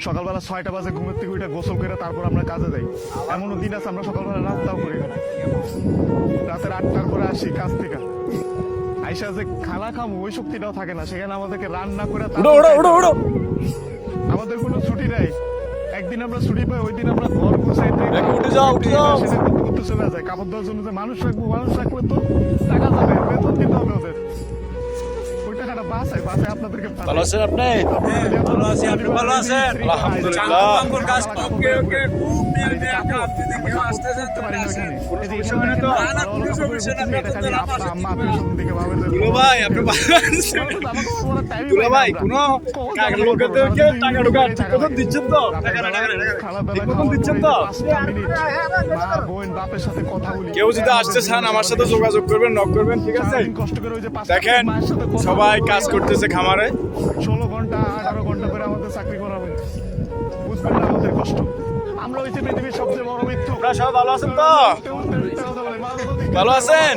সকালবেলা 6টা বাজে ঘুমের থেকে উঠে গোসল করে তারপর আমরা কাজে যাই। এমনও দিন আছে আমরা সকালবেলা নাস্তাও করি না, রাতের 8টার পরে আসি কাজ থেকে, আইসা যে খানা খামো ওই শক্তিটাও থাকে না। সেখানে আমাদেরকে রান্না করে আমাদের কোনো ছুটি নাই। একদিন আমরা ছুটি পাই, ওই দিন আমরা ঘর গুছাইতে করতে চলে যায়। কাপড় দেওয়ার জন্য যে মানুষ রাখলে তো টাকা যাবে, বেতন দিতে হবে ওদের। ওই টাকাটা বাঁচায় আপনাদেরকে। ভালো আছেন আপনি? ভালো আছি, আপনি ভালো আছেন? আলহামদুলিল্লাহ। ভাই আপনি ভাই কোনো টাকা ঢোকা কখন দিচ্ছেন তো? কখন দিচ্ছেন তো? কেউ যদি আসতে চান আমার সাথে যোগাযোগ করবেন, নক করবেন, ঠিক আছে? দেখেন সবাই কাজ করতেছে খামারে, 16 ঘন্টা 18 ঘন্টা করে আমাদের চাকরি করা হয়। বুঝবেন না আমাদের কষ্ট। আমরা হইতে পৃথিবীর সবচেয়ে বড় মিথ্যুক। আপনারা সবাই ভালো আছেন তো? ভালো আছেন?